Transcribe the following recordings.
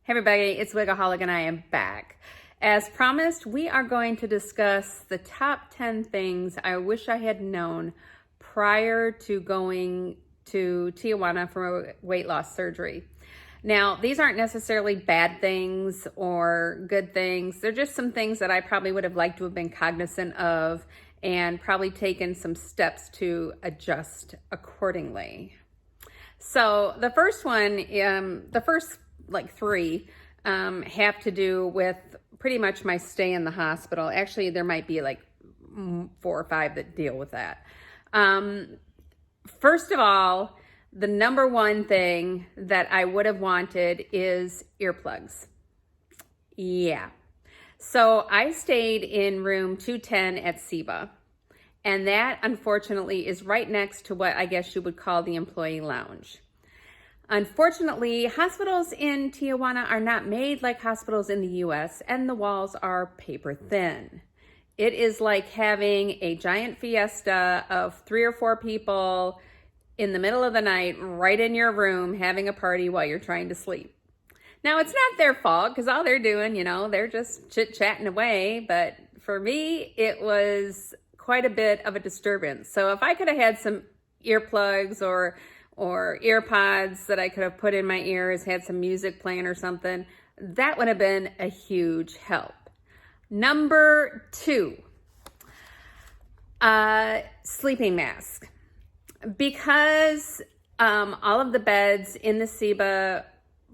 Hey everybody, it's Wigaholic and I am back. As promised, we are going to discuss the top 10 things I wish I had known prior to going to Tijuana for weight loss surgery. Now, these aren't necessarily bad things or good things. They're just some things that I probably would have liked to have been cognizant of and probably taken some steps to adjust accordingly. So the first one, the first three have to do with pretty much my stay in the hospital. Actually, there might be like 4 or 5 that deal with that. First of all, the number one thing that I would have wanted is earplugs. Yeah. So I stayed in room 210 at SEBA. And that, unfortunately, is right next to what I guess you would call the employee lounge. Unfortunately, hospitals in Tijuana are not made like hospitals in the US, and the walls are paper thin. It is like having a giant fiesta of 3 or 4 people in the middle of the night right in your room having a party while you're trying to sleep. Now, it's not their fault because all they're doing, they're just chit-chatting away. But for me, it was quite a bit of a disturbance. So if I could have had some earplugs or ear pods that I could have put in my ears, had some music playing or something, that would have been a huge help. Number 2, sleeping mask. Because all of the beds in the SEBA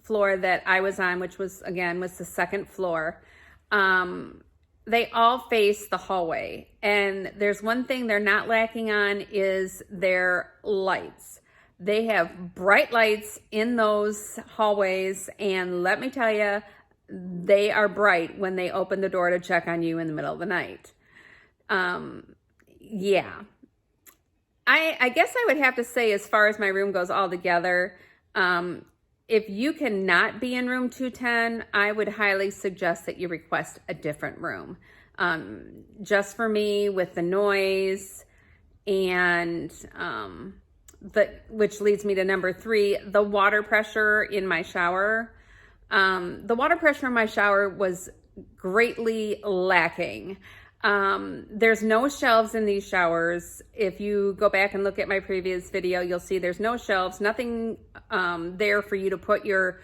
floor that I was on, which was the second floor, they all face the hallway. And there's one thing they're not lacking on is their lights. They have bright lights in those hallways, and let me tell you, they are bright when they open the door to check on you in the middle of the night. Yeah. I guess I would have to say, as far as my room goes altogether, if you cannot be in room 210, I would highly suggest that you request a different room. Just for me, with the noise and which leads me to number 3, the water pressure in my shower. The water pressure in my shower was greatly lacking. There's no shelves in these showers. If you go back and look at my previous video, you'll see there's no shelves, nothing there for you to put your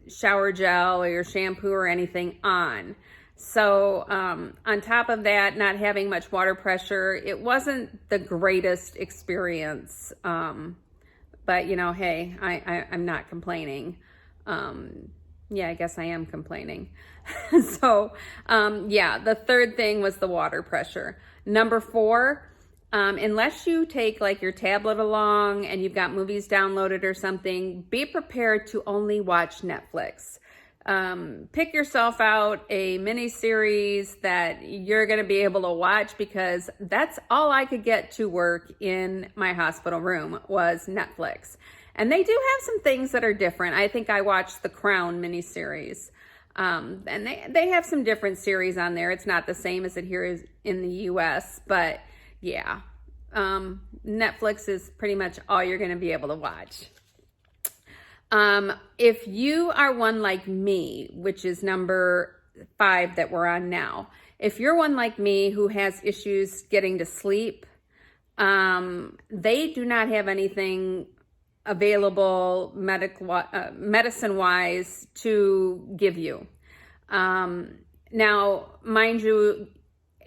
shower gel or your shampoo or anything on. So on top of that, not having much water pressure, it wasn't the greatest experience. But hey, I'm not complaining. Yeah, I guess I am complaining. So yeah, the third thing was the water pressure. Number 4, unless you take like your tablet along and you've got movies downloaded or something, be prepared to only watch Netflix. Pick yourself out a mini series that you're going to be able to watch, because that's all I could get to work in my hospital room was Netflix. And they do have some things that are different. I think I watched the Crown miniseries. And they have some different series on there. It's not the same as it here is in the US, but yeah. Netflix is pretty much all you're going to be able to watch. If you are one like me, which is number 5 that we're on now, if you're one like me who has issues getting to sleep, they do not have anything available medicine-wise to give you. Now, mind you,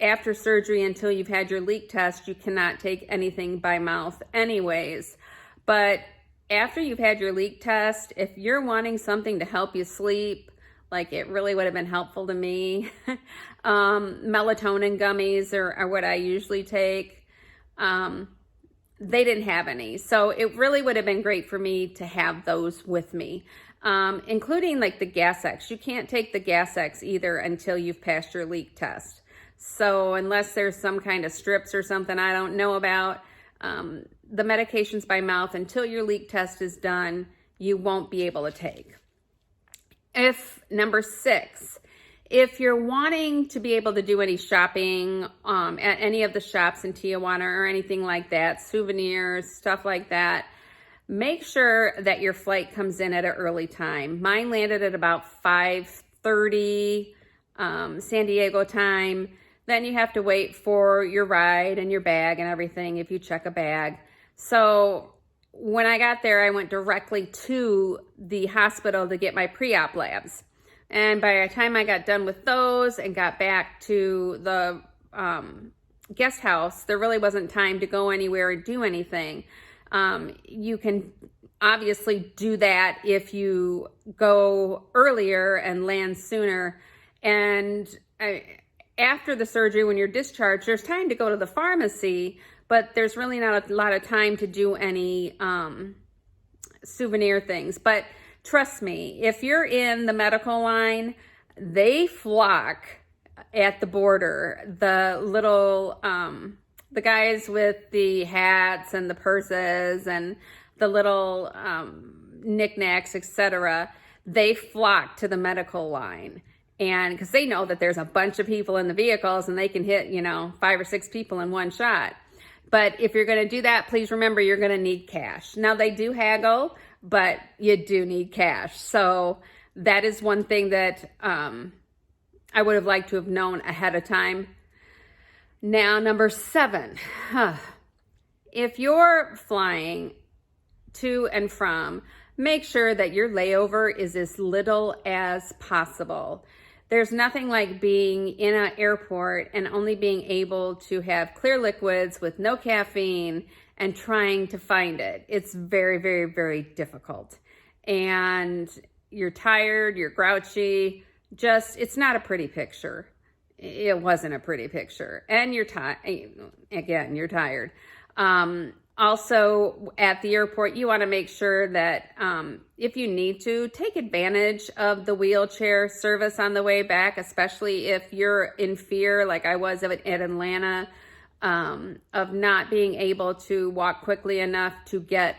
after surgery, until you've had your leak test, you cannot take anything by mouth anyways. But after you've had your leak test, if you're wanting something to help you sleep, like it really would have been helpful to me, melatonin gummies are what I usually take. They didn't have any. So it really would have been great for me to have those with me, including like the Gas-X. You can't take the Gas-X either until you've passed your leak test. So unless there's some kind of strips or something I don't know about, the medications by mouth until your leak test is done, you won't be able to take. Number 6, if you're wanting to be able to do any shopping at any of the shops in Tijuana or anything like that, souvenirs, stuff like that, make sure that your flight comes in at an early time. Mine landed at about 5:30 San Diego time. Then you have to wait for your ride and your bag and everything if you check a bag. So when I got there, I went directly to the hospital to get my pre-op labs. And by the time I got done with those and got back to the guest house, there really wasn't time to go anywhere or do anything. You can obviously do that if you go earlier and land sooner. And after the surgery, when you're discharged, there's time to go to the pharmacy, but there's really not a lot of time to do any souvenir things. But trust me, if you're in the medical line, they flock at the border. The little, the guys with the hats and the purses and the little knickknacks, etc., they flock to the medical line. And because they know that there's a bunch of people in the vehicles and they can hit, 5 or 6 people in one shot. But if you're going to do that, please remember you're going to need cash. Now, they do haggle, but you do need cash. So that is one thing that I would have liked to have known ahead of time. Now, number 7, if you're flying to and from, make sure that your layover is as little as possible. There's nothing like being in an airport and only being able to have clear liquids with no caffeine and trying to find it. It's very, very, very difficult. And you're tired, you're grouchy, it's not a pretty picture. It wasn't a pretty picture. And you're tired. Again, you're tired. Also, at the airport, you want to make sure that if you need to, take advantage of the wheelchair service on the way back, especially if you're in fear, like I was at Atlanta, of not being able to walk quickly enough to get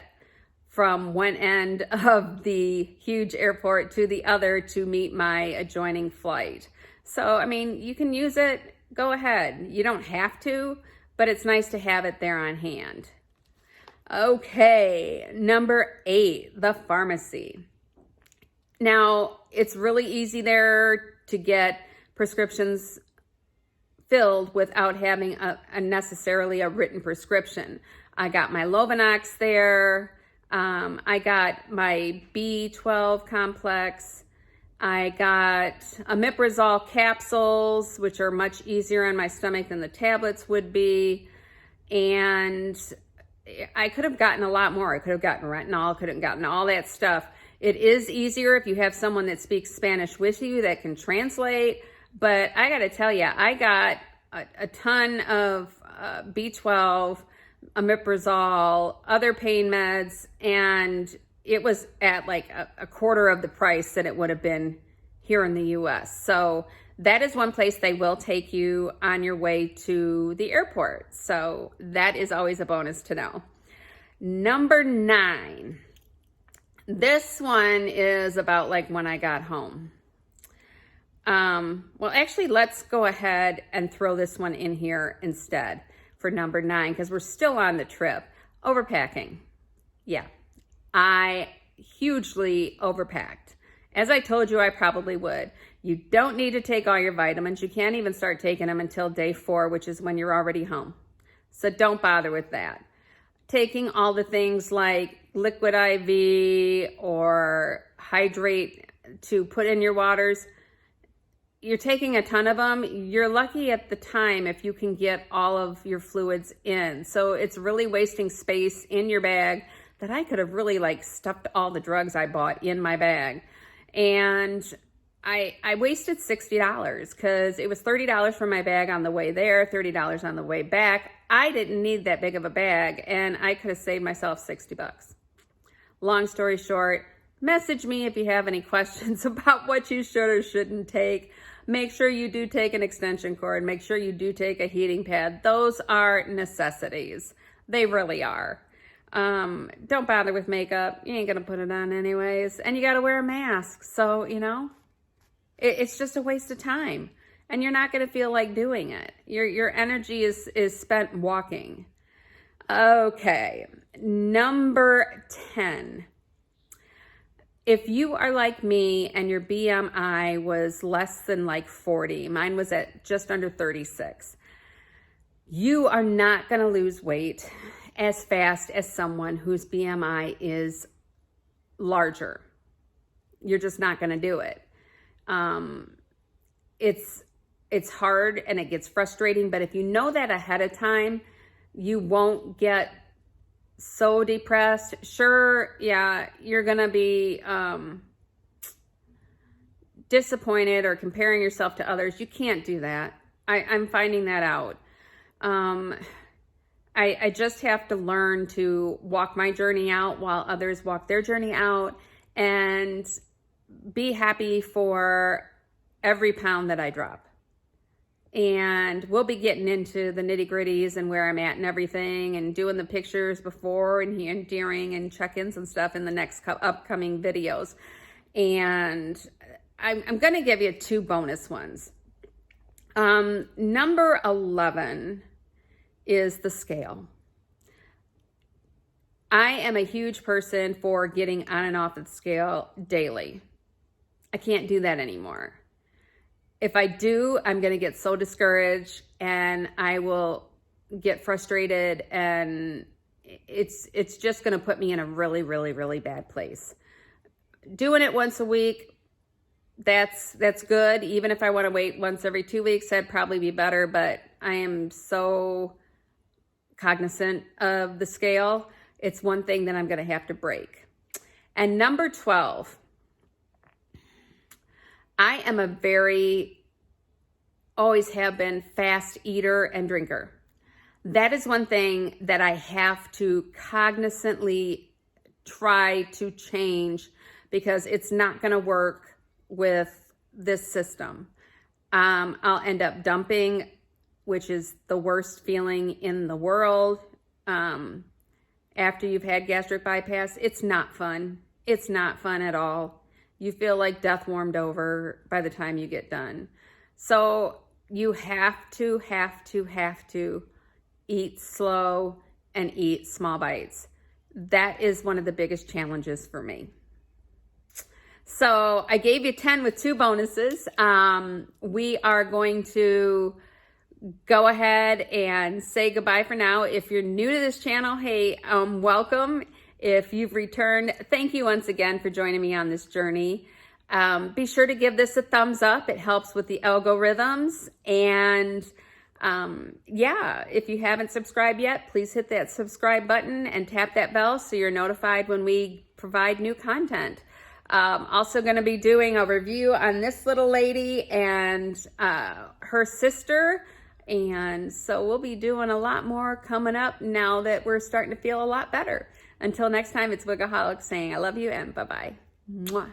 from one end of the huge airport to the other to meet my adjoining flight. So, I mean, you can use it, go ahead. You don't have to, but it's nice to have it there on hand. Okay, number 8, the pharmacy. Now, it's really easy there to get prescriptions filled without having necessarily a written prescription. I got my Lovenox there. I got my B12 complex. I got omeprazole capsules, which are much easier on my stomach than the tablets would be. And I could have gotten a lot more. I could have gotten retinol, could have gotten all that stuff. It is easier if you have someone that speaks Spanish with you that can translate. But I got to tell you, I got a ton of B12, omeprazole, other pain meds, and it was at like a quarter of the price that it would have been here in the US. So that is one place they will take you on your way to the airport. So that is always a bonus to know. Number 9. This one is about like when I got home. Well, actually, let's go ahead and throw this one in here instead for number 9, because we're still on the trip. Overpacking. Yeah, I hugely overpacked. As I told you, I probably would. You don't need to take all your vitamins. You can't even start taking them until day 4, which is when you're already home. So don't bother with that. Taking all the things like liquid IV or hydrate to put in your waters, you're taking a ton of them. You're lucky at the time if you can get all of your fluids in. So it's really wasting space in your bag that I could have really like stuffed all the drugs I bought in my bag. And I wasted $60 because it was $30 for my bag on the way there, $30 on the way back. I didn't need that big of a bag, and I could have saved myself $60. Long story short, message me if you have any questions about what you should or shouldn't take. Make sure you do take an extension cord. Make sure you do take a heating pad. Those are necessities. They really are. Don't bother with makeup. You ain't gonna put it on anyways. And you gotta wear a mask. So, it's just a waste of time. And you're not gonna feel like doing it. Your energy is spent walking. Okay. Number 10. If you are like me and your BMI was less than like 40, mine was at just under 36, you are not going to lose weight as fast as someone whose BMI is larger. You're just not going to do it. It's hard and it gets frustrating, but if you know that ahead of time, you won't get so depressed. Sure, yeah, you're gonna be disappointed or comparing yourself to others. You can't do that. I'm finding that out. I just have to learn to walk my journey out while others walk their journey out, and be happy for every pound that I drop. And we'll be getting into the nitty-gritties and where I'm at and everything, and doing the pictures before and during and check-ins and stuff in the next upcoming videos. And I'm going to give you 2 bonus ones. Number 11 is the scale. I am a huge person for getting on and off the scale daily. I can't do that anymore. If I do, I'm going to get so discouraged and I will get frustrated, and it's just going to put me in a really, really, really bad place. Doing it once a week, that's good. Even if I want to wait once every 2 weeks, that'd probably be better, but I am so cognizant of the scale. It's one thing that I'm going to have to break. And number 12, I am a always have been fast eater and drinker. That is one thing that I have to cognizantly try to change, because it's not going to work with this system. I'll end up dumping, which is the worst feeling in the world. After you've had gastric bypass, it's not fun. It's not fun at all. You feel like death warmed over by the time you get done. So you have to eat slow and eat small bites. That is one of the biggest challenges for me. So I gave you 10 with 2 bonuses. We are going to go ahead and say goodbye for now. If you're new to this channel, hey, welcome. If you've returned, thank you once again for joining me on this journey. Be sure to give this a thumbs up. It helps with the algorithms. And yeah, if you haven't subscribed yet, please hit that subscribe button and tap that bell so you're notified when we provide new content. Also going to be doing a review on this little lady and her sister. And so we'll be doing a lot more coming up now that we're starting to feel a lot better. Until next time, it's Wigaholic saying I love you and bye-bye. Mwah.